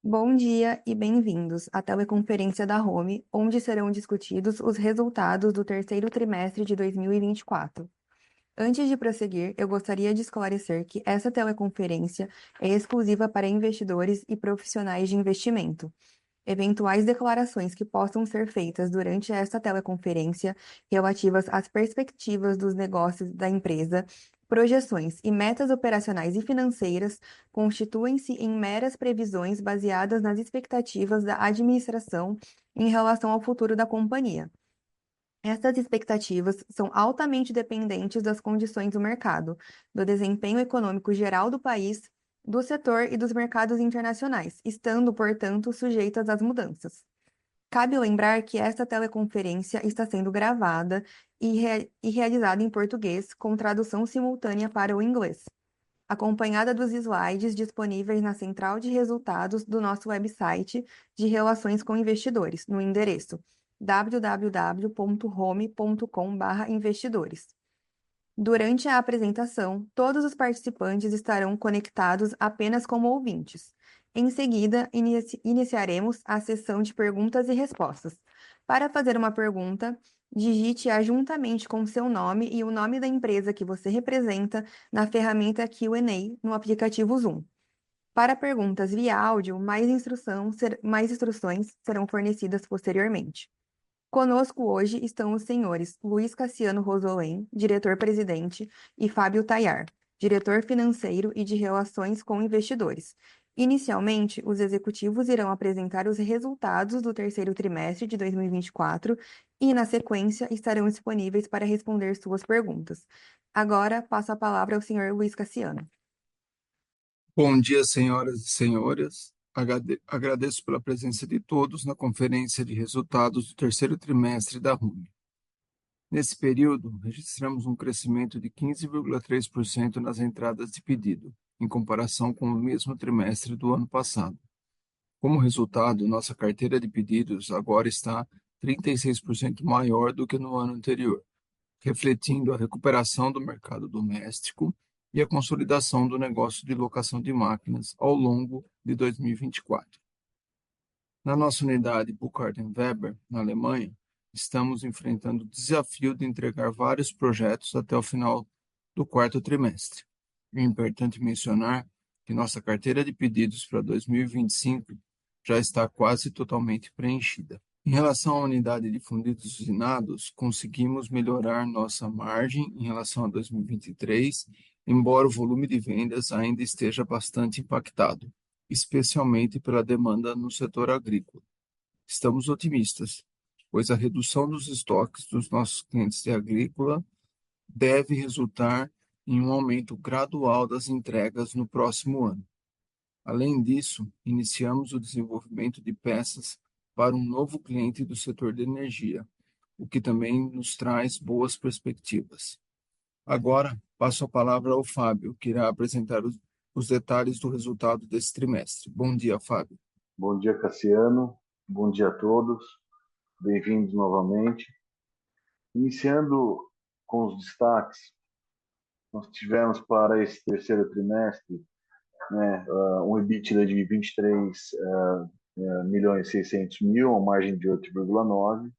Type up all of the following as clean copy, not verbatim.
Bom dia e bem-vindos à teleconferência da Home, onde serão discutidos os resultados do terceiro trimestre de 2024. Antes de prosseguir, eu gostaria de esclarecer que essa teleconferência é exclusiva para investidores e profissionais de investimento. Eventuais declarações que possam ser feitas durante esta teleconferência relativas às perspectivas dos negócios da empresa, projeções e metas operacionais e financeiras constituem-se em meras previsões baseadas nas expectativas da administração em relação ao futuro da companhia. Estas expectativas são altamente dependentes das condições do mercado, do desempenho econômico geral do país, do setor e dos mercados internacionais, estando, portanto, sujeitas às mudanças. Cabe lembrar que esta teleconferência está sendo gravada e realizada em português, com tradução simultânea para o inglês, acompanhada dos slides disponíveis na central de resultados do nosso website de relações com investidores, no endereço www.home.com/investidores. Durante a apresentação, todos os participantes estarão conectados apenas como ouvintes. Em seguida, iniciaremos a sessão de perguntas e respostas. Para fazer uma pergunta, digite-a juntamente com seu nome e o nome da empresa que você representa na ferramenta Q&A no aplicativo Zoom. Para perguntas via áudio, mais instruções serão fornecidas posteriormente. Conosco hoje estão os senhores Luiz Cassiano Rosolém, diretor-presidente, e Fábio Tayar, diretor financeiro e de relações com investidores. Inicialmente, os executivos irão apresentar os resultados do terceiro trimestre de 2024 e, na sequência, estarão disponíveis para responder suas perguntas. Agora, passo a palavra ao senhor Luiz Cassiano. Bom dia, senhoras e senhores. Agradeço pela presença de todos na conferência de resultados do terceiro trimestre da Rumo. Nesse período, registramos um crescimento de 15,3% nas entradas de pedido, em comparação com o mesmo trimestre do ano passado. Como resultado, nossa carteira de pedidos agora está 36% maior do que no ano anterior, refletindo a recuperação do mercado doméstico e a consolidação do negócio de locação de máquinas ao longo de 2024. Na nossa unidade Burkhardt Weber, na Alemanha, estamos enfrentando o desafio de entregar vários projetos até o final do quarto trimestre. É importante mencionar que nossa carteira de pedidos para 2025 já está quase totalmente preenchida. Em relação à unidade de fundidos usinados, conseguimos melhorar nossa margem em relação a 2023, embora o volume de vendas ainda esteja bastante impactado, especialmente pela demanda no setor agrícola. Estamos otimistas, pois a redução dos estoques dos nossos clientes de agrícola deve resultar em um aumento gradual das entregas no próximo ano. Além disso, iniciamos o desenvolvimento de peças para um novo cliente do setor de energia, o que também nos traz boas perspectivas. Agora, passo a palavra ao Fábio, que irá apresentar os detalhes do resultado desse trimestre. Bom dia, Fábio. Bom dia, Cassiano. Bom dia a todos. Bem-vindos novamente. Iniciando com os destaques, nós tivemos para esse terceiro trimestre um EBITDA de 23 milhões e 600 mil, uma margem de 8,9%,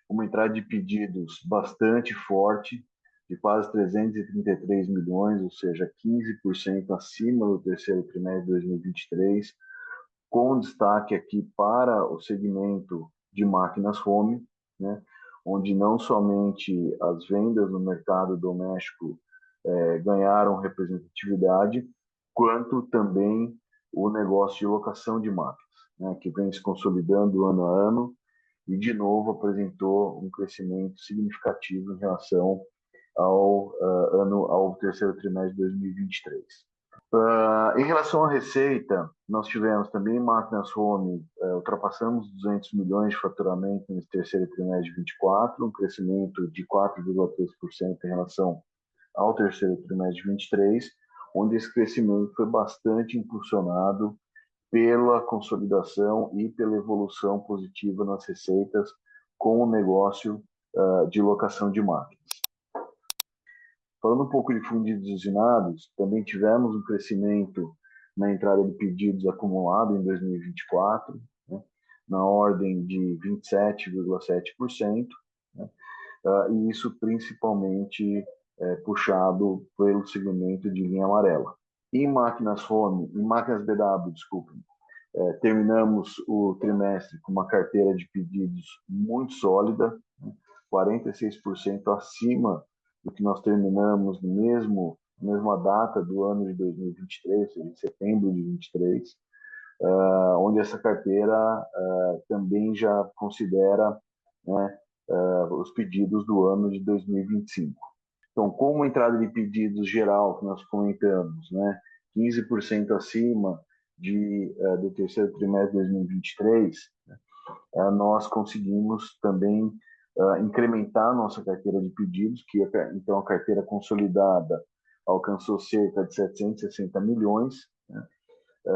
uma entrada de pedidos bastante forte, de quase 333 milhões, ou seja, 15% acima do terceiro trimestre de 2023, com destaque aqui para o segmento de máquinas home, né, onde não somente as vendas no mercado doméstico ganharam representatividade, quanto também o negócio de locação de máquinas, né, que vem se consolidando ano a ano e, de novo, apresentou um crescimento significativo em relação ao terceiro trimestre de 2023. Em relação à receita, nós tivemos também máquinas home, ultrapassamos 200 milhões de faturamento nesse terceiro trimestre de 24, um crescimento de 4,3% em relação ao terceiro trimestre de 23, onde esse crescimento foi bastante impulsionado pela consolidação e pela evolução positiva nas receitas com o negócio de locação de máquinas. Falando um pouco de fundidos usinados, também tivemos um crescimento na entrada de pedidos acumulado em 2024, né, na ordem de 27,7%, né, e isso principalmente puxado pelo segmento de linha amarela. Em máquinas BW, desculpa, terminamos o trimestre com uma carteira de pedidos muito sólida, né, 46% acima do que nós terminamos no mesma data do ano de 2023, em setembro de 2023, onde essa carteira também já considera, né, os pedidos do ano de 2025. Então, como a entrada de pedidos geral que nós comentamos, né, 15% acima do terceiro trimestre de 2023, né, nós conseguimos também incrementar a nossa carteira de pedidos, que então a carteira consolidada alcançou cerca de 760 milhões, né,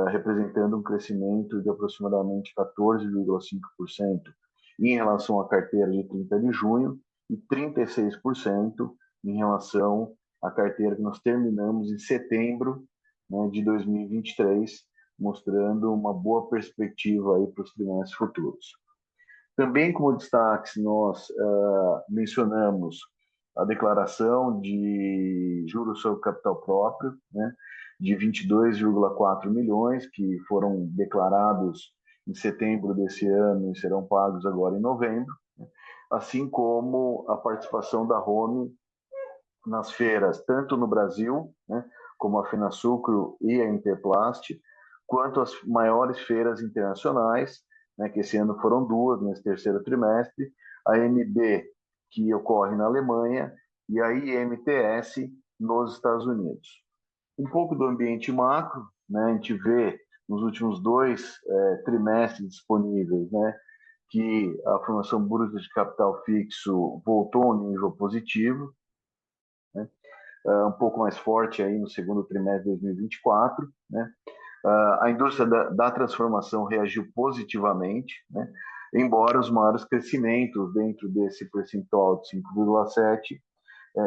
representando um crescimento de aproximadamente 14,5% em relação à carteira de 30 de junho e 36% em relação à carteira que nós terminamos em setembro, né, de 2023, mostrando uma boa perspectiva aí para os trimestres futuros. Também como destaque, nós mencionamos a declaração de juros sobre capital próprio, né, de 22,4 milhões, que foram declarados em setembro desse ano e serão pagos agora em novembro, né, assim como a participação da Home nas feiras, tanto no Brasil, né, como a Finasucro e a Interplast, quanto as maiores feiras internacionais, né, que esse ano foram duas nesse terceiro trimestre, a MB, que ocorre na Alemanha, e a IMTS nos Estados Unidos. Um pouco do ambiente macro, né, a gente vê nos últimos dois trimestres disponíveis, né, que a formação bruta de capital fixo voltou ao nível positivo, né, um pouco mais forte aí no segundo trimestre de 2024, né. A indústria da transformação reagiu positivamente, né, embora os maiores crescimentos dentro desse percentual de 5,7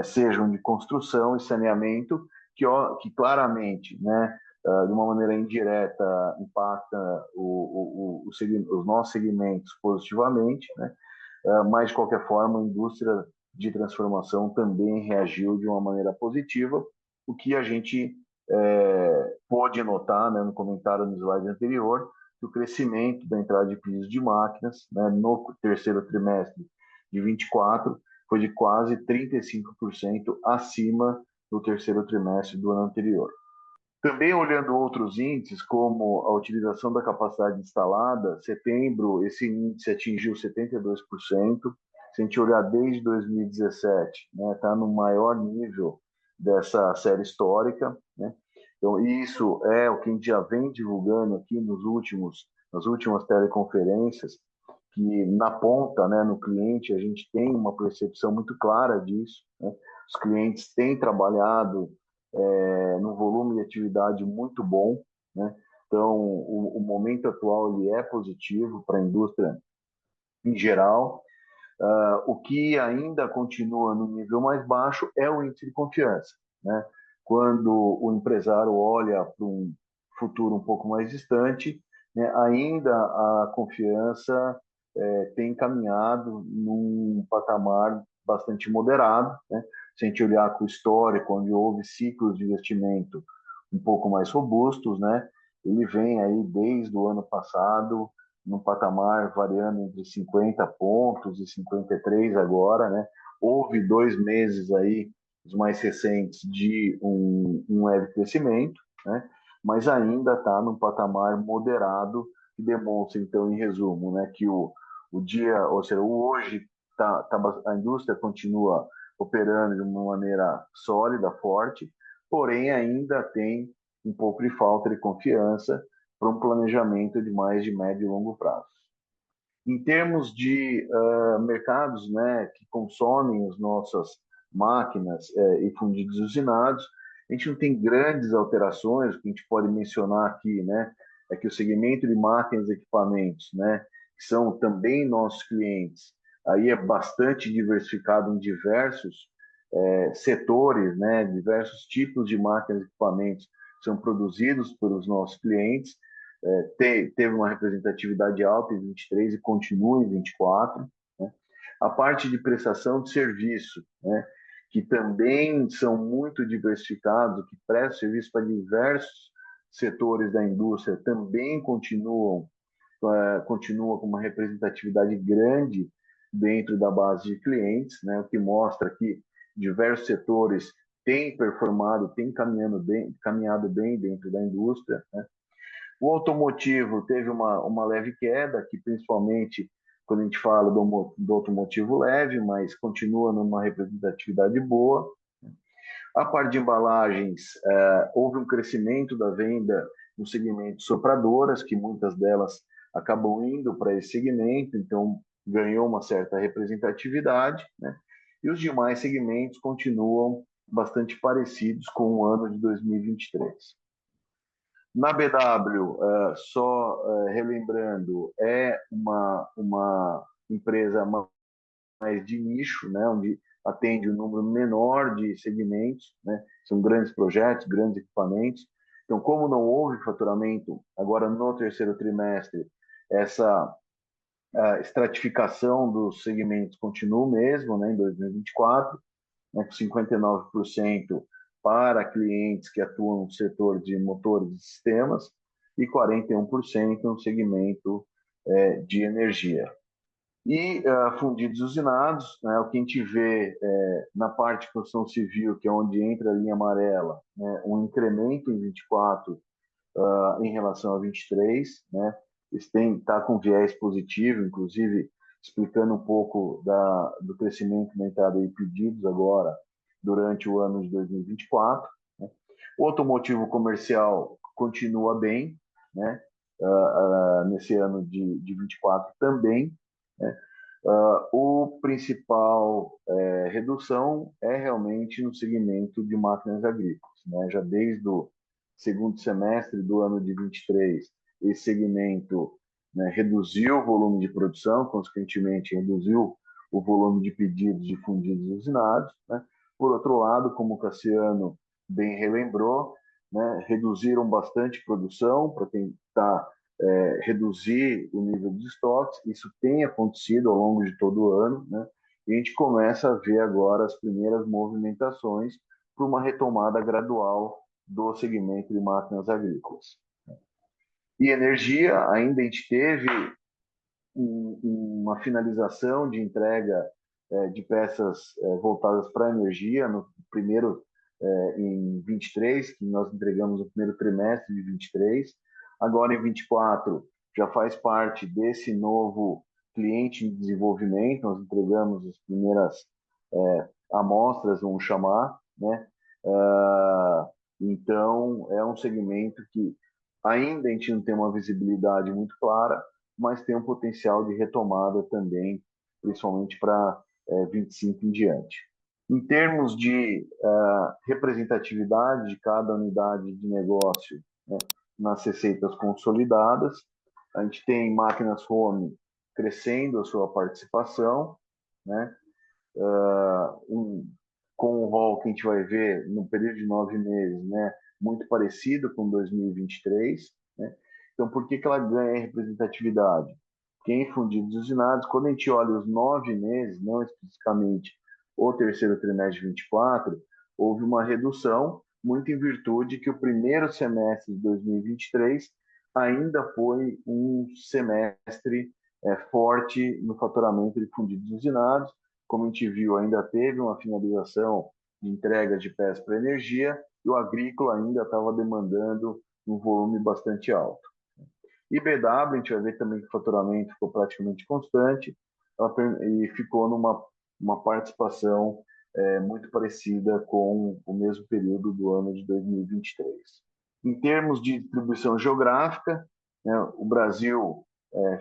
sejam de construção e saneamento, que claramente, né, de uma maneira indireta, impacta os nossos segmentos positivamente, né, mas, de qualquer forma, a indústria de transformação também reagiu de uma maneira positiva, o que a gente pôde notar, né, no comentário no slide anterior, que o crescimento da entrada de pedidos de máquinas, né, no terceiro trimestre de 24 foi de quase 35% acima do terceiro trimestre do ano anterior. Também olhando outros índices, como a utilização da capacidade instalada, setembro esse índice atingiu 72%. Se a gente olhar desde 2017, né, está no maior nível dessa série histórica, né? Então, isso é o que a gente já vem divulgando aqui nas últimas teleconferências, que na ponta, né, no cliente, a gente tem uma percepção muito clara disso, né? Os clientes têm trabalhado num volume de atividade muito bom, né? Então, o momento atual ele é positivo para a indústria em geral. O que ainda continua no nível mais baixo é o índice de confiança, né? Quando o empresário olha para um futuro um pouco mais distante, né, ainda a confiança tem caminhado num patamar bastante moderado, né? Se a gente olhar com o histórico, onde houve ciclos de investimento um pouco mais robustos, né, ele vem aí desde o ano passado num patamar variando entre 50 pontos e 53 agora, né? Houve 2 meses aí, os mais recentes, de um leve crescimento, né? Mas ainda está num patamar moderado, que demonstra, então, em resumo, né, que o dia, ou seja, o hoje, a indústria continua operando de uma maneira sólida, forte, porém ainda tem um pouco de falta de confiança para um planejamento de mais de médio e longo prazo. Em termos de mercados, né, que consomem as nossas máquinas e fundidos usinados, a gente não tem grandes alterações. O que a gente pode mencionar aqui, né, é que o segmento de máquinas e equipamentos, né, que são também nossos clientes, aí é bastante diversificado em diversos setores, né, diversos tipos de máquinas e equipamentos, são produzidos pelos nossos clientes. Teve uma representatividade alta em 23 e continua em 24. Né? A parte de prestação de serviço, né? Que também são muito diversificados, que prestam serviço para diversos setores da indústria, também continua com uma representatividade grande dentro da base de clientes, né? O que mostra que diversos setores têm performado, têm caminhado bem dentro da indústria, né? O automotivo teve uma leve queda, que principalmente quando a gente fala do automotivo leve, mas continua numa representatividade boa. A parte de embalagens, houve um crescimento da venda no segmento sopradoras, que muitas delas acabam indo para esse segmento, então ganhou uma certa representatividade, né? E os demais segmentos continuam bastante parecidos com o ano de 2023. Na BW, só relembrando, é uma empresa mais de nicho, né, onde atende um número menor de segmentos, né, são grandes projetos, grandes equipamentos. Então, como não houve faturamento agora no terceiro trimestre, essa estratificação dos segmentos continua mesmo, né, em 2024, né, com 59% para clientes que atuam no setor de motores e sistemas e 41% no segmento de energia. E fundidos usinados, né, o que a gente vê na parte de construção civil, que é onde entra a linha amarela, né, um incremento em 24 em relação a 23, né, está com viés positivo, inclusive explicando um pouco do crescimento na entrada de pedidos agora, durante o ano de 2024. Né. O automotivo comercial continua bem, né, nesse ano de 24 também, né. O principal redução é realmente no segmento de máquinas agrícolas, né. Já desde o segundo semestre do ano de 23, esse segmento, né, reduziu o volume de produção, consequentemente reduziu o volume de pedidos de fundidos usinados, né. Por outro lado, como o Cassiano bem relembrou, né, reduziram bastante produção para tentar reduzir o nível de estoques. Isso tem acontecido ao longo de todo o ano, né? E a gente começa a ver agora as primeiras movimentações para uma retomada gradual do segmento de máquinas agrícolas. E energia, ainda a gente teve uma finalização de entrega de peças voltadas para a energia no primeiro em 23, que nós entregamos no primeiro trimestre de 23. Agora em 24 já faz parte desse novo cliente em desenvolvimento, nós entregamos as primeiras amostras, vamos chamar, né? Então é um segmento que ainda a gente não tem uma visibilidade muito clara, mas tem um potencial de retomada também, principalmente para 25 em diante. Em termos de representatividade de cada unidade de negócio, né, nas receitas consolidadas, a gente tem máquinas home crescendo a sua participação, né, com o rol que a gente vai ver no período de 9 meses, né, muito parecido com 2023. Né? Então, por que ela ganha representatividade? Porque em fundidos usinados, quando a gente olha os 9 meses, não especificamente o terceiro trimestre de 24, houve uma redução, muito em virtude que o primeiro semestre de 2023 ainda foi um semestre forte no faturamento de fundidos usinados. Como a gente viu, ainda teve uma finalização de entrega de peças para energia e o agrícola ainda estava demandando um volume bastante alto. E BW, a gente vai ver também que o faturamento ficou praticamente constante e ficou numa participação muito parecida com o mesmo período do ano de 2023. Em termos de distribuição geográfica, né, o Brasil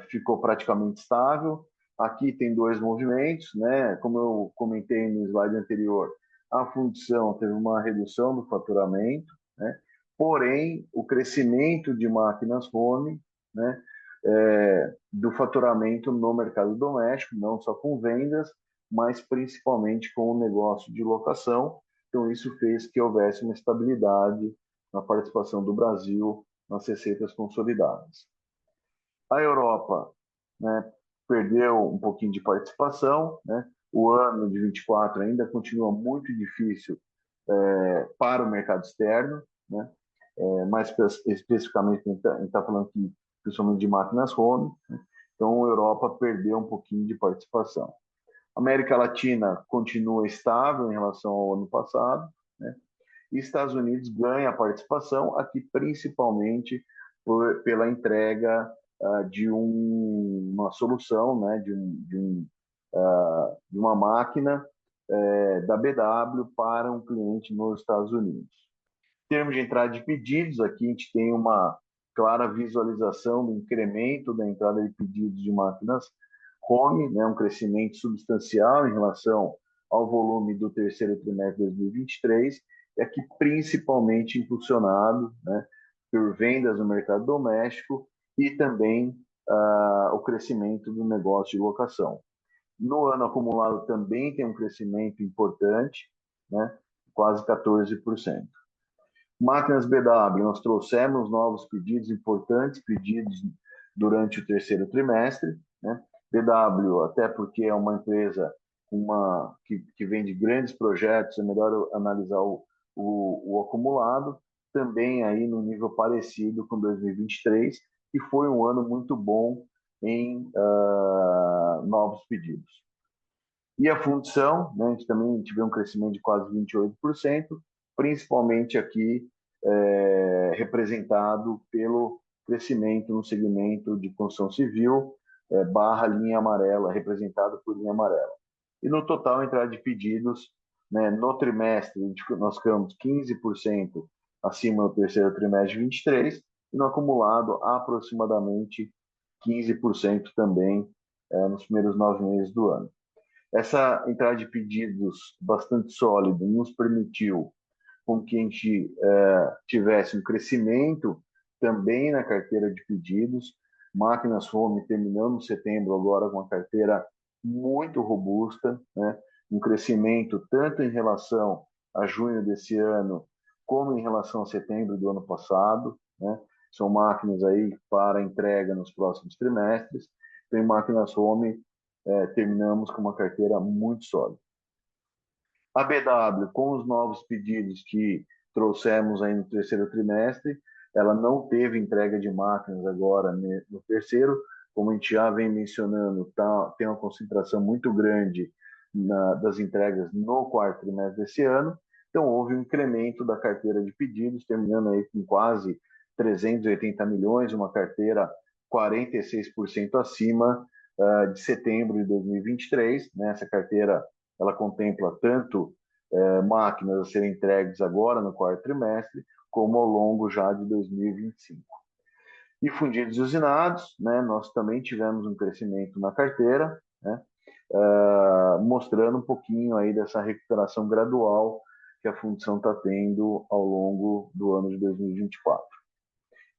ficou praticamente estável. Aqui tem dois movimentos, né? Como eu comentei no slide anterior, a fundição teve uma redução do faturamento, né? Porém, o crescimento de máquinas home, né, do faturamento no mercado doméstico, não só com vendas, mas principalmente com o negócio de locação. Então, isso fez que houvesse uma estabilidade na participação do Brasil nas receitas consolidadas. A Europa, né, perdeu um pouquinho de participação, né? O ano de 24 ainda continua muito difícil para o mercado externo, né? Mais especificamente, a gente está falando aqui principalmente de máquinas home, né? Então a Europa perdeu um pouquinho de participação. A América Latina continua estável em relação ao ano passado, né? E Estados Unidos ganha participação aqui principalmente pela entrega de uma solução, né, de uma máquina da BW para um cliente nos Estados Unidos. Em termos de entrada de pedidos, aqui a gente tem uma clara visualização do incremento da entrada de pedidos de máquinas home, né, um crescimento substancial em relação ao volume do terceiro trimestre de 2023, e aqui principalmente impulsionado, né, por vendas no mercado doméstico e também o crescimento do negócio de locação. No ano acumulado também tem um crescimento importante, né, quase 14%. Máquinas BW, nós trouxemos novos pedidos importantes, pedidos durante o terceiro trimestre, né? BW, até porque é uma empresa que vende grandes projetos, é melhor analisar o acumulado, também aí no nível parecido com 2023, que foi um ano muito bom em novos pedidos. E a fundição, né, a gente também tiveu um crescimento de quase 28%, principalmente aqui representado pelo crescimento no segmento de construção civil, barra linha amarela, representado por linha amarela. E no total, a entrada de pedidos, né, no trimestre, nós ficamos 15% acima do terceiro trimestre de 23, e no acumulado, aproximadamente 15% também nos primeiros 9 meses do ano. Essa entrada de pedidos bastante sólida nos permitiu com que a gente tivesse um crescimento também na carteira de pedidos. Máquinas home terminando setembro agora com uma carteira muito robusta, né? Um crescimento tanto em relação a junho desse ano, como em relação a setembro do ano passado, né? São máquinas aí para entrega nos próximos trimestres. Tem máquinas home, terminamos com uma carteira muito sólida. A BW, com os novos pedidos que trouxemos aí no terceiro trimestre, ela não teve entrega de máquinas agora no terceiro, como a gente já vem mencionando, tem uma concentração muito grande das entregas no quarto trimestre desse ano, então houve um incremento da carteira de pedidos, terminando aí com quase 380 milhões, uma carteira 46% acima de setembro de 2023, né? Essa carteira ela contempla tanto máquinas a serem entregues agora no quarto trimestre, como ao longo já de 2025. E fundidos e usinados, né, nós também tivemos um crescimento na carteira, né, mostrando um pouquinho aí dessa recuperação gradual que a fundição está tendo ao longo do ano de 2024.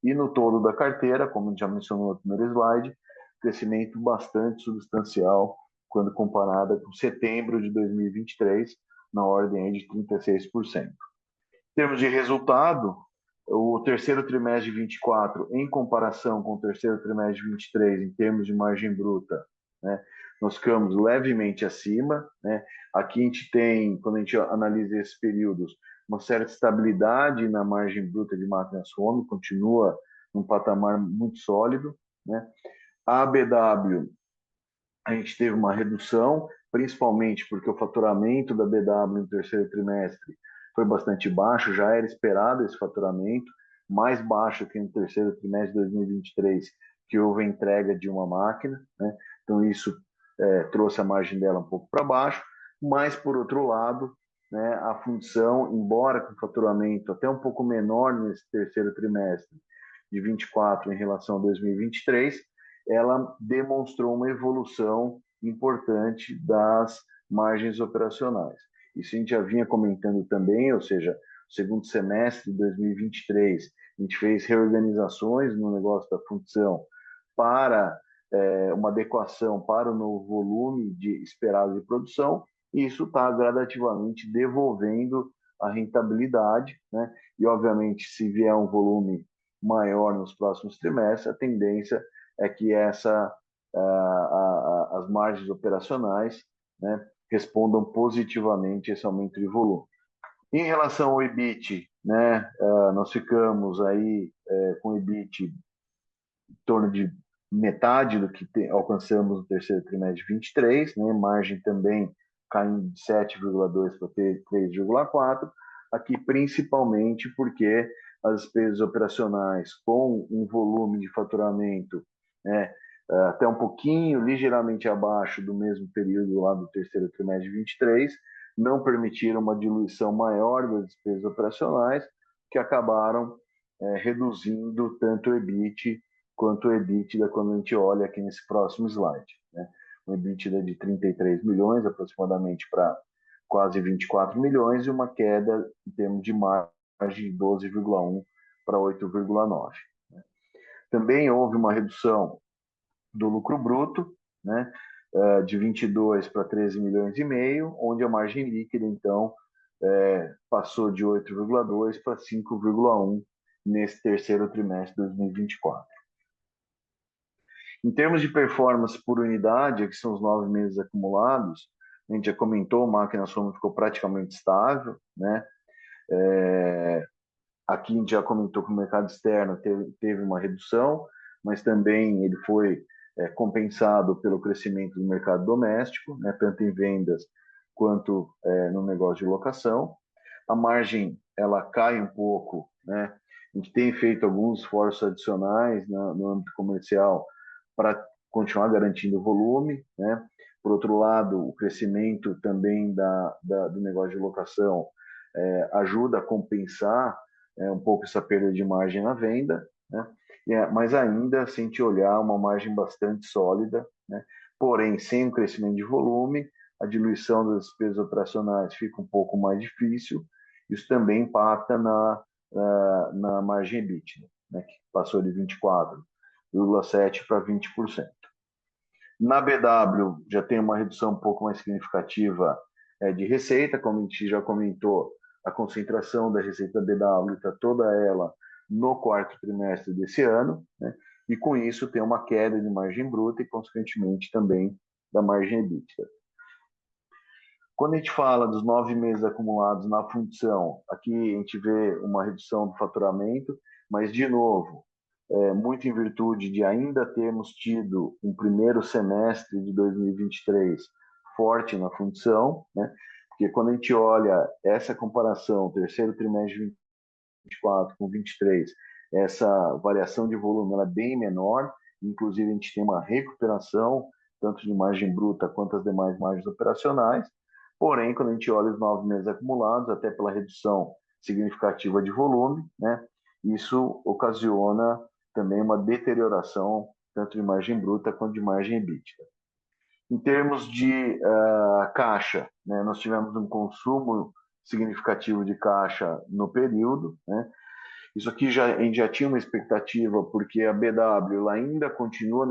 E no todo da carteira, como a gente já mencionou no primeiro slide, crescimento bastante substancial quando comparada com setembro de 2023, na ordem de 36%. Em termos de resultado, o terceiro trimestre de 24, em comparação com o terceiro trimestre de 23, em termos de margem bruta, né, nós ficamos levemente acima, né? Aqui a gente tem, quando a gente analisa esses períodos, uma certa estabilidade na margem bruta de máquinas home, continua num patamar muito sólido, né? A BW, a gente teve uma redução, principalmente porque o faturamento da BW no terceiro trimestre foi bastante baixo, já era esperado esse faturamento, mais baixo que no terceiro trimestre de 2023, que houve a entrega de uma máquina, né? Então isso trouxe a margem dela um pouco para baixo, mas por outro lado, né, a fundição, embora com faturamento até um pouco menor nesse terceiro trimestre de 24 em relação a 2023, ela demonstrou uma evolução importante das margens operacionais. Isso a gente já vinha comentando também, ou seja, no segundo semestre de 2023, a gente fez reorganizações no negócio da fundição para uma adequação para o novo volume esperado de produção, e isso está gradativamente devolvendo a rentabilidade, né? E, obviamente, se vier um volume maior nos próximos trimestres, a tendência é que as margens operacionais, né, respondam positivamente a esse aumento de volume. Em relação ao EBIT, né, nós ficamos aí com o EBIT em torno de metade do que alcançamos no terceiro trimestre de 23, né, margem também caindo de 7,2 para 3,4, aqui principalmente porque as despesas operacionais com um volume de faturamento, né, até um pouquinho, ligeiramente abaixo do mesmo período lá do terceiro trimestre de 23, não permitiram uma diluição maior das despesas operacionais, que acabaram reduzindo tanto o EBIT quanto o EBITDA quando a gente olha aqui nesse próximo slide, né? Um EBITDA de 33 milhões aproximadamente para quase 24 milhões e uma queda em termos de margem de 12,1 para 8,9. Né? Também houve uma redução do lucro bruto, né, de 22 para 13 milhões e meio, onde a margem líquida, então, passou de 8,2 para 5,1 nesse terceiro trimestre de 2024. Em termos de performance por unidade, que são os 9 meses acumulados, a gente já comentou, a máquina soma ficou praticamente estável, né? Aqui a gente já comentou que o mercado externo teve uma redução, mas também ele foi compensado pelo crescimento do mercado doméstico, né, tanto em vendas quanto no negócio de locação. A margem ela cai um pouco, né? A gente tem feito alguns esforços adicionais no âmbito comercial para continuar garantindo o volume, né? Por outro lado, o crescimento também do negócio de locação ajuda a compensar um pouco essa perda de margem na venda, né? Mas ainda, se a gente olhar, uma margem bastante sólida, né? Porém, sem o crescimento de volume, a diluição das despesas operacionais fica um pouco mais difícil. Isso também impacta na margem EBITDA, né? Que passou de 24,7% para 20%. Na BW, já tem uma redução um pouco mais significativa de receita, como a gente já comentou, a concentração da receita da BW está toda ela no quarto trimestre desse ano, né? E com isso tem uma queda de margem bruta e, consequentemente, também da margem EBITDA. Quando a gente fala dos 9 meses acumulados na função, aqui a gente vê uma redução do faturamento, mas, de novo, muito em virtude de ainda termos tido um primeiro semestre de 2023 forte na função, né? Porque quando a gente olha essa comparação, terceiro trimestre de 24 com 23, essa variação de volume ela é bem menor, inclusive a gente tem uma recuperação, tanto de margem bruta quanto as demais margens operacionais, porém, quando a gente olha os 9 meses acumulados, até pela redução significativa de volume, né? Isso ocasiona também uma deterioração tanto de margem bruta quanto de margem EBITDA. Em termos de caixa, né, nós tivemos um consumo significativo de caixa no período, né? Isso aqui a gente já tinha uma expectativa, porque a BW ela ainda continua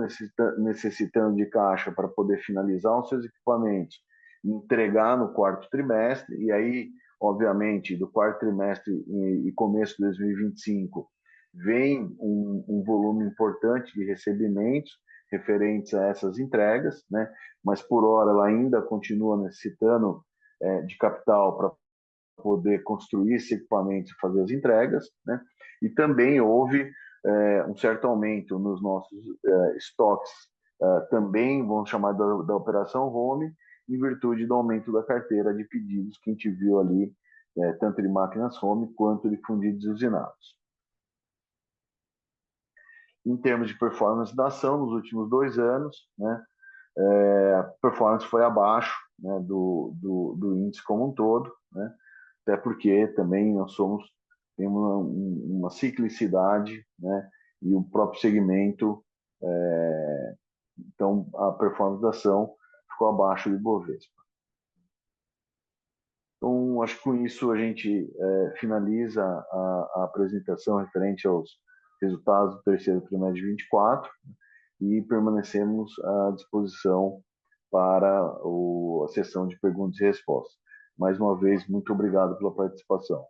necessitando de caixa para poder finalizar os seus equipamentos e entregar no quarto trimestre, e aí, obviamente, do quarto trimestre e começo de 2025, vem um volume importante de recebimentos referentes a essas entregas, né? Mas por hora ela ainda continua necessitando de capital para poder construir esse equipamento e fazer as entregas, né? E também houve um certo aumento nos nossos estoques, também vamos chamar da operação home, em virtude do aumento da carteira de pedidos que a gente viu ali, tanto de máquinas home quanto de fundidos usinados. Em termos de performance da ação, nos últimos 2 anos, né, a performance foi abaixo, né, do índice como um todo, né, até porque também nós temos uma ciclicidade, né, e o próprio segmento, então a performance da ação ficou abaixo do Ibovespa. Então, acho que com isso a gente finaliza a apresentação referente aos resultados do terceiro trimestre de 24 e permanecemos à disposição para a sessão de perguntas e respostas. Mais uma vez, muito obrigado pela participação.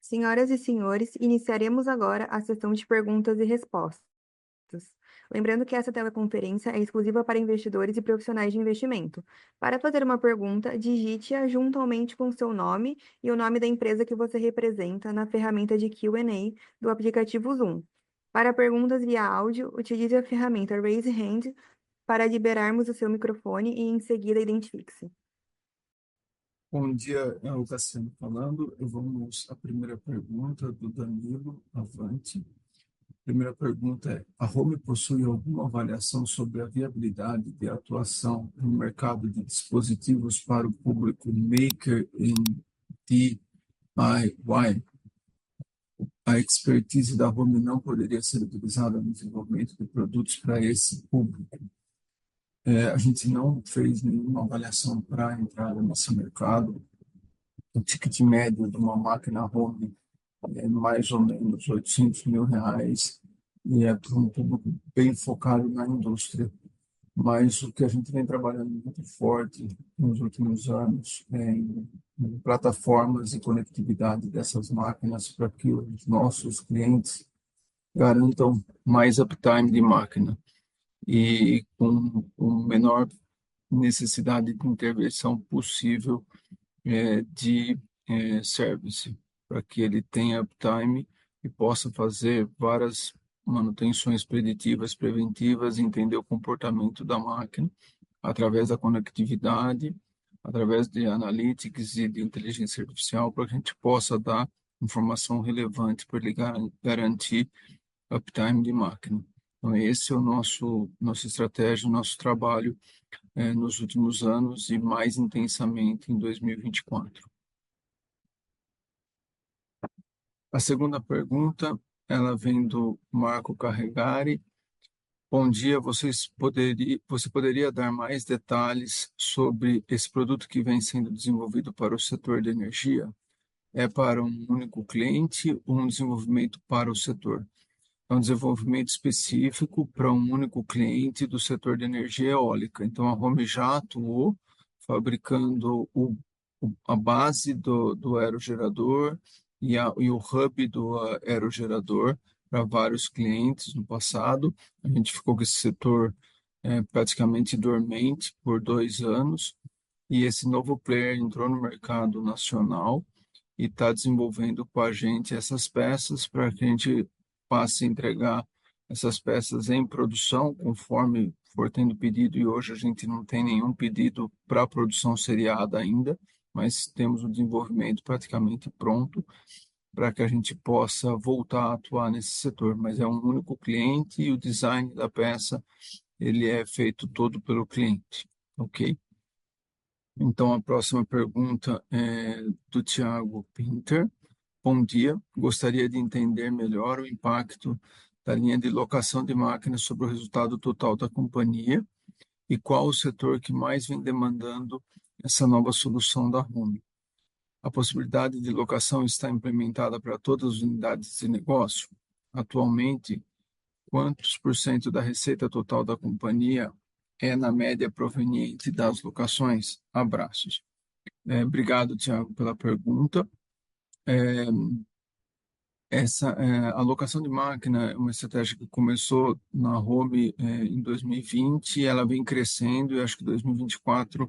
Senhoras e senhores, iniciaremos agora a sessão de perguntas e respostas. Lembrando que essa teleconferência é exclusiva para investidores e profissionais de investimento. Para fazer uma pergunta, digite-a juntamente com seu nome e o nome da empresa que você representa na ferramenta de Q&A do aplicativo Zoom. Para perguntas via áudio, utilize a ferramenta Raise Hand para liberarmos o seu microfone e em seguida identifique-se. Bom dia, é o Cassiano falando. Vamos à primeira pergunta do Danilo Avante. A primeira pergunta é: a Home possui alguma avaliação sobre a viabilidade de atuação no mercado de dispositivos para o público Maker and DIY? A expertise da Home não poderia ser utilizada no desenvolvimento de produtos para esse público? A gente não fez nenhuma avaliação para entrar nesse mercado. O ticket médio de uma máquina Home é mais ou menos R$ 800.000 e é para um público bem focado na indústria. Mas o que a gente vem trabalhando muito forte nos últimos anos é em plataformas e conectividade dessas máquinas para que os nossos clientes garantam mais uptime de máquina e com menor necessidade de intervenção possível de service, para que ele tenha uptime e possa fazer várias manutenções preditivas, preventivas, entender o comportamento da máquina através da conectividade, através de analytics e de inteligência artificial, para que a gente possa dar informação relevante para ele garantir uptime de máquina. Então, esse é o nossa estratégia, o nosso trabalho nos últimos anos e mais intensamente em 2024. A segunda pergunta, ela vem do Marco Carregari. Bom dia, você poderia dar mais detalhes sobre esse produto que vem sendo desenvolvido para o setor de energia? É para um único cliente ou um desenvolvimento para o setor? É um desenvolvimento específico para um único cliente do setor de energia eólica. Então, a Home já atuou fabricando a base do aerogerador e o hub do aerogerador para vários clientes no passado. A gente ficou com esse setor praticamente dormente por 2 anos e esse novo player entrou no mercado nacional e está desenvolvendo com a gente essas peças para que a gente passe a entregar essas peças em produção conforme for tendo pedido, e hoje a gente não tem nenhum pedido para produção seriada ainda, mas temos o desenvolvimento praticamente pronto para que a gente possa voltar a atuar nesse setor. Mas é um único cliente e o design da peça ele é feito todo pelo cliente, ok? Então, a próxima pergunta é do Tiago Pinter. Bom dia, gostaria de entender melhor o impacto da linha de locação de máquinas sobre o resultado total da companhia e qual o setor que mais vem demandando essa nova solução da Home. A possibilidade de locação está implementada para todas as unidades de negócio? Atualmente, quantos por cento da receita total da companhia é, na média, proveniente das locações? Abraços. Obrigado, Tiago, pela pergunta. Essa alocação de máquina é uma estratégia que começou na Home em 2020 e ela vem crescendo, e acho que 2024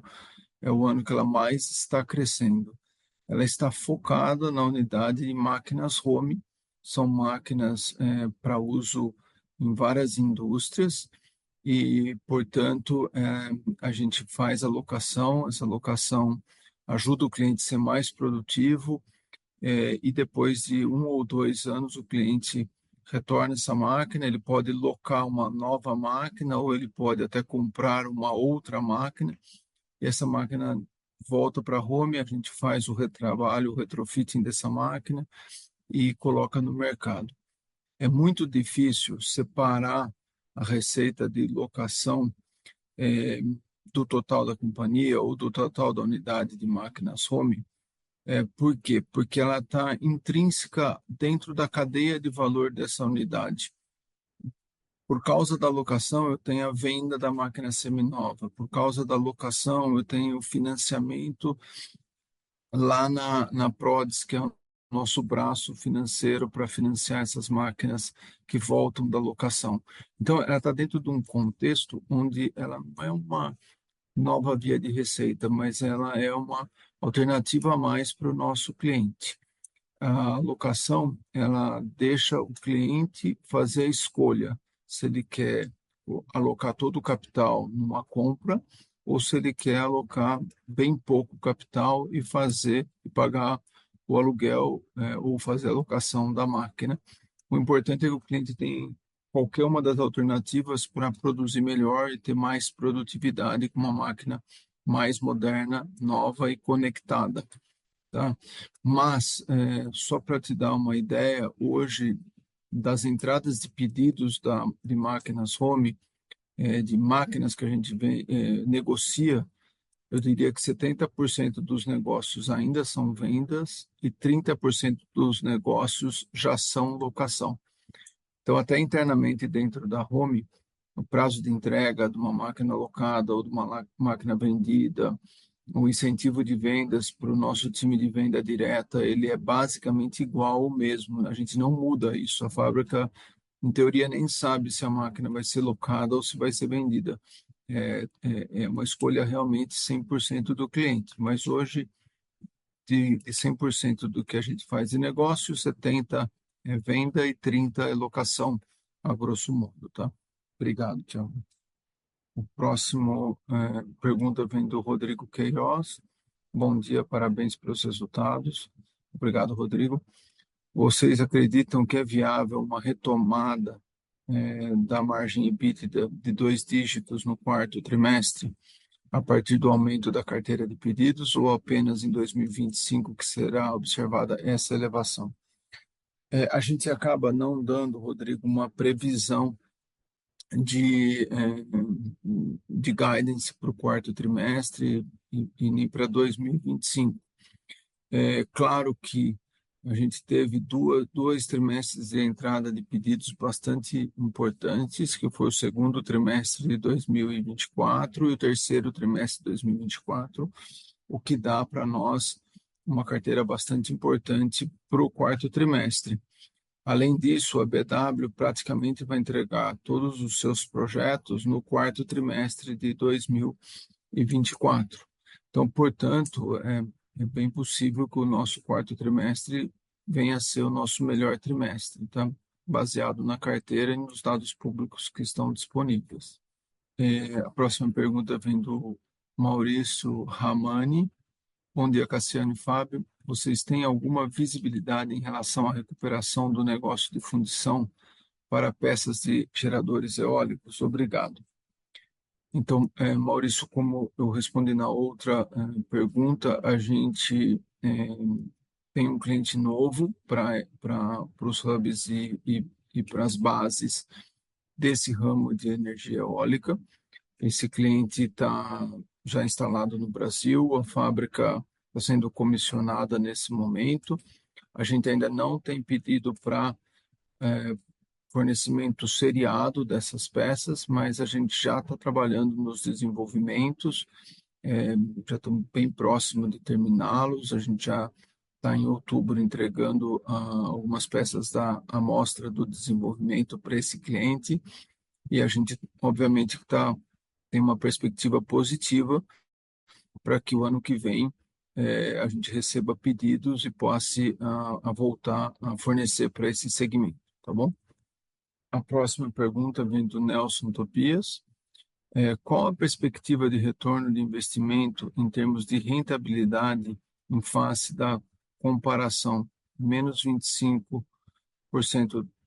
é o ano que ela mais está crescendo. Ela está focada na unidade de máquinas Home, são máquinas para uso em várias indústrias e, portanto, a gente faz a locação, essa locação ajuda o cliente a ser mais produtivo, e depois de 1 ou 2 anos o cliente retorna essa máquina, ele pode locar uma nova máquina ou ele pode até comprar uma outra máquina e essa máquina volta para a Home, a gente faz o retrabalho, o retrofitting dessa máquina e coloca no mercado. É muito difícil separar a receita de locação do total da companhia ou do total da unidade de máquinas Home. Por quê? Porque ela está intrínseca dentro da cadeia de valor dessa unidade. Por causa da locação, eu tenho a venda da máquina seminova. Por causa da locação, eu tenho o financiamento lá na Prodes, que é o nosso braço financeiro para financiar essas máquinas que voltam da locação. Então, ela está dentro de um contexto onde ela não é uma nova via de receita, mas ela é uma alternativa a mais para o nosso cliente. A locação, ela deixa o cliente fazer a escolha se ele quer alocar todo o capital numa compra ou se ele quer alocar bem pouco capital e fazer e pagar o aluguel, ou fazer a locação da máquina. O importante é que o cliente tenha qualquer uma das alternativas para produzir melhor e ter mais produtividade com uma máquina mais moderna, nova e conectada. Tá? Mas, só para te dar uma ideia, hoje, das entradas de pedidos de máquinas home, de máquinas que a gente negocia, eu diria que 70% dos negócios ainda são vendas e 30% dos negócios já são locação. Então, até internamente dentro da home, o prazo de entrega de uma máquina alocada ou de uma máquina vendida, o incentivo de vendas para o nosso time de venda direta, ele é basicamente igual ao mesmo. A gente não muda isso. A fábrica, em teoria, nem sabe se a máquina vai ser locada ou se vai ser vendida. É uma escolha realmente 100% do cliente. Mas hoje, de 100% do que a gente faz de negócio, 70% é venda e 30% é locação, a grosso modo, tá? Obrigado, Thiago. O próximo pergunta vem do Rodrigo Queiroz. Bom dia, parabéns pelos resultados. Obrigado, Rodrigo. Vocês acreditam que é viável uma retomada da margem EBITDA de 2 dígitos no quarto trimestre, a partir do aumento da carteira de pedidos, ou apenas em 2025 que será observada essa elevação? A gente acaba não dando, Rodrigo, uma previsão de guidance para o quarto trimestre e nem para 2025. É claro que a gente teve dois trimestres de entrada de pedidos bastante importantes, que foi o segundo trimestre de 2024 e o terceiro trimestre de 2024, o que dá para nós uma carteira bastante importante para o quarto trimestre. Além disso, a BW praticamente vai entregar todos os seus projetos no quarto trimestre de 2024. Então, portanto, é bem possível que o nosso quarto trimestre venha a ser o nosso melhor trimestre, tá? Baseado na carteira e nos dados públicos que estão disponíveis. A próxima pergunta vem do Maurício Ramani. Bom dia, Cassiano e Fábio. Vocês têm alguma visibilidade em relação à recuperação do negócio de fundição para peças de geradores eólicos? Obrigado. Então, Maurício, como eu respondi na outra pergunta, a gente tem um cliente novo para os hubs e para as bases desse ramo de energia eólica. Esse cliente está já instalado no Brasil, a fábrica está sendo comissionada nesse momento. A gente ainda não tem pedido para fornecimento seriado dessas peças, mas a gente já está trabalhando nos desenvolvimentos, já estamos bem próximo de terminá-los. A gente já está em outubro entregando algumas peças da amostra do desenvolvimento para esse cliente, e a gente, obviamente, tem uma perspectiva positiva para que o ano que vem a gente receba pedidos e possa voltar a fornecer para esse segmento, tá bom? A próxima pergunta vem do Nelson Tobias. Qual a perspectiva de retorno de investimento em termos de rentabilidade em face da comparação? Menos 25%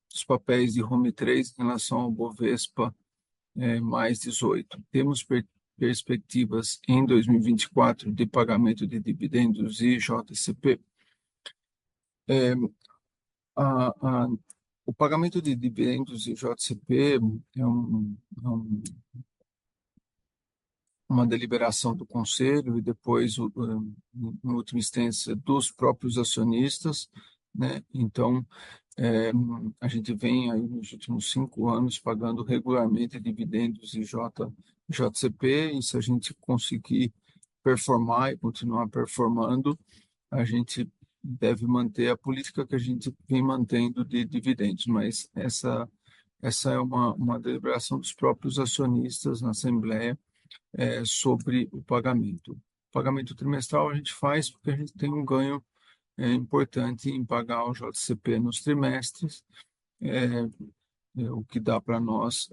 dos papéis de Home 3 em relação ao Bovespa, mais 18%. Temos perspectivas em 2024 de pagamento de dividendos e JCP. O pagamento de dividendos e JCP é uma deliberação do conselho e depois, em última instância, dos próprios acionistas, né? Então, a gente vem aí nos últimos 5 anos pagando regularmente dividendos e JCP, e se a gente conseguir performar e continuar performando, a gente deve manter a política que a gente vem mantendo de dividendos, mas essa é uma deliberação dos próprios acionistas na Assembleia sobre o pagamento. O pagamento trimestral a gente faz porque a gente tem um ganho importante em pagar o JCP nos trimestres, o que dá para nós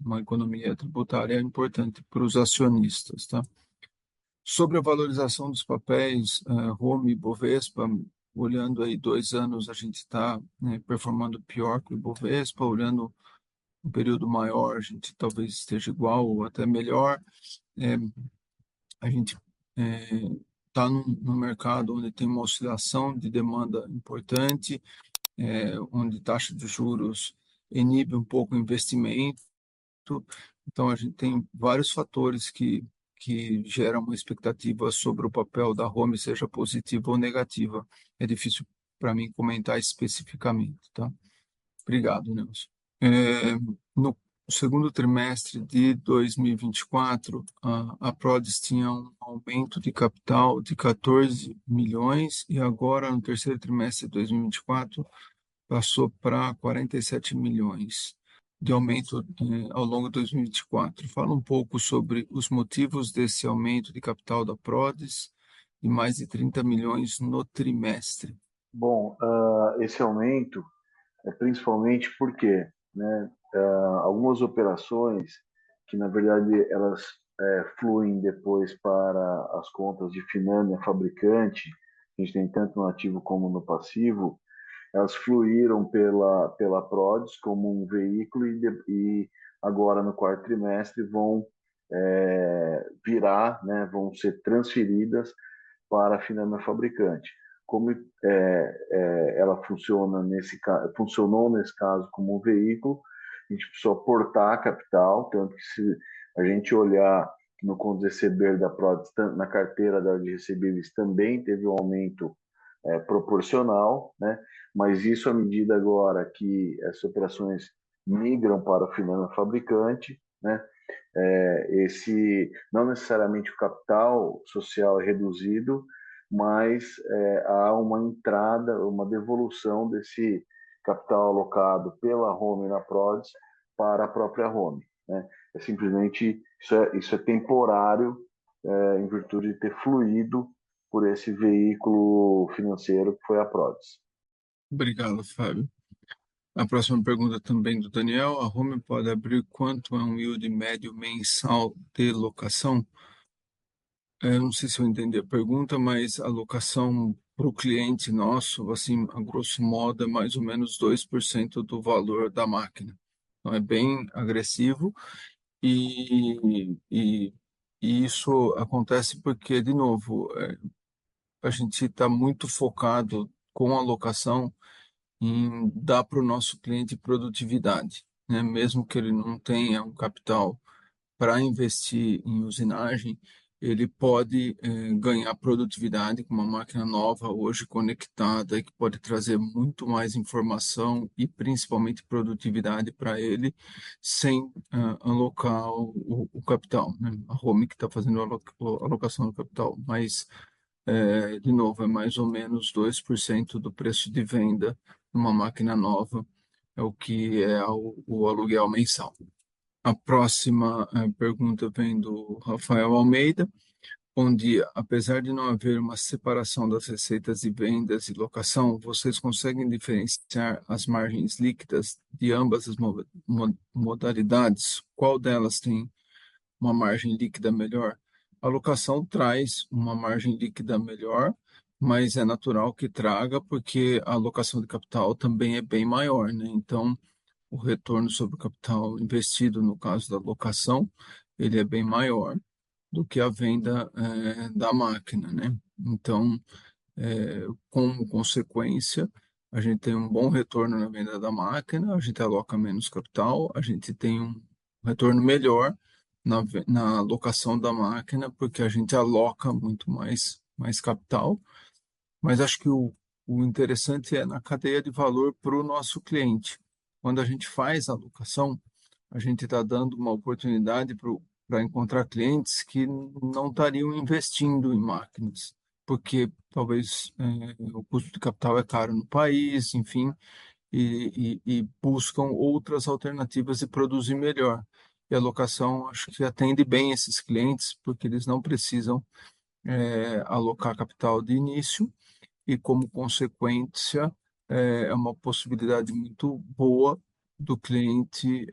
uma economia tributária importante para os acionistas, tá? Sobre a valorização dos papéis, Home e Bovespa, olhando aí 2 anos, a gente está performando pior que o Bovespa, olhando um período maior, a gente talvez esteja igual ou até melhor. A gente está num mercado onde tem uma oscilação de demanda importante, onde taxa de juros inibe um pouco o investimento. Então, a gente tem vários fatores que geram uma expectativa sobre o papel da Home, seja positiva ou negativa. É difícil para mim comentar especificamente, tá? Obrigado, Nelson. No segundo trimestre de 2024, a Prodis tinha um aumento de capital de 14 milhões e agora, no terceiro trimestre de 2024, passou para 47 milhões de aumento ao longo de 2024. Fala um pouco sobre os motivos desse aumento de capital da Prodis de mais de 30 milhões no trimestre. Bom, esse aumento é principalmente porque, né, algumas operações que, na verdade, elas fluem depois para as contas de Finame, a fabricante, a gente tem tanto no ativo como no passivo, elas fluíram pela Prodis como um veículo e agora no quarto trimestre vão virar, né, vão ser transferidas para a Finame fabricante. Como ela funcionou nesse caso como um veículo, a gente precisou aportar capital, tanto que se a gente olhar no contas receber da Prodis, na carteira de recebíveis também teve um aumento proporcional, né? Mas isso à medida agora que essas operações migram para o Finame fabricante, né? Não necessariamente o capital social é reduzido, mas há uma entrada, uma devolução desse capital alocado pela Home na Prodis para a própria Home, né? Simplesmente isso é temporário, em virtude de ter fluído por esse veículo financeiro que foi a Prodis. Obrigado, Fábio. A próxima pergunta também do Daniel. A Home pode abrir quanto é um yield médio mensal de locação? Eu não sei se eu entendi a pergunta, mas a locação para o cliente nosso, assim, a grosso modo, é mais ou menos 2% do valor da máquina. Então, é bem agressivo e isso acontece porque, de novo, a gente está muito focado com a locação em dar para o nosso cliente produtividade, né? Mesmo que ele não tenha um capital para investir em usinagem, ele pode ganhar produtividade com uma máquina nova, hoje conectada, e que pode trazer muito mais informação e principalmente produtividade para ele, sem alocar o capital, né? A Home que está fazendo a alocação do capital, mas, de novo, é mais ou menos 2% do preço de venda numa máquina nova, é o que é o aluguel mensal. A próxima pergunta vem do Rafael Almeida. Bom dia. Apesar de não haver uma separação das receitas de vendas e locação, vocês conseguem diferenciar as margens líquidas de ambas as modalidades? Qual delas tem uma margem líquida melhor? A locação traz uma margem líquida melhor, mas é natural que traga, porque a alocação de capital também é bem maior, né? Então, o retorno sobre o capital investido, no caso da locação, ele é bem maior do que a venda da máquina, né? Então, como consequência, a gente tem um bom retorno na venda da máquina, a gente aloca menos capital, a gente tem um retorno melhor na alocação da máquina, porque a gente aloca muito mais capital. Mas acho que o interessante é na cadeia de valor para o nosso cliente. Quando a gente faz a alocação, a gente está dando uma oportunidade para encontrar clientes que não estariam investindo em máquinas. porque talvez o custo de capital é caro no país, enfim, e buscam outras alternativas de produzir melhor. E a locação, acho que atende bem esses clientes, porque eles não precisam alocar capital de início e, como consequência, é uma possibilidade muito boa do cliente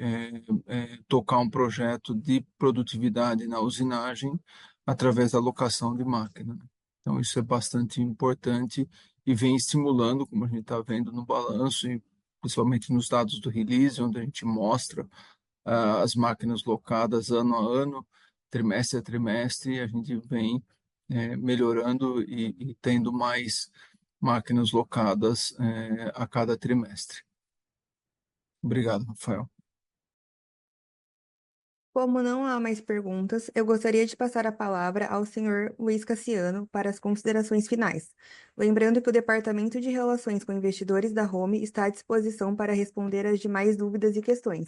tocar um projeto de produtividade na usinagem através da locação de máquina, né? Então, isso é bastante importante e vem estimulando, como a gente está vendo no balanço, e principalmente nos dados do release, onde a gente mostra as máquinas locadas ano a ano, trimestre a trimestre, e a gente vem melhorando e tendo mais máquinas locadas a cada trimestre. Obrigado, Rafael. Como não há mais perguntas, eu gostaria de passar a palavra ao senhor Luiz Cassiano para as considerações finais. Lembrando que o Departamento de Relações com Investidores da Home está à disposição para responder as demais dúvidas e questões.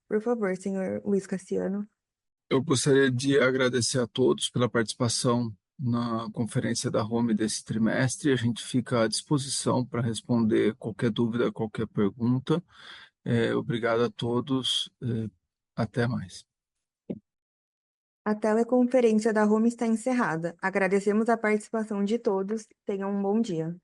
Por favor, senhor Luiz Cassiano. Eu gostaria de agradecer a todos pela participação na conferência da Home desse trimestre. A gente fica à disposição para responder qualquer dúvida, qualquer pergunta. Obrigado a todos. Até mais. A teleconferência da Home está encerrada. Agradecemos a participação de todos. Tenham um bom dia.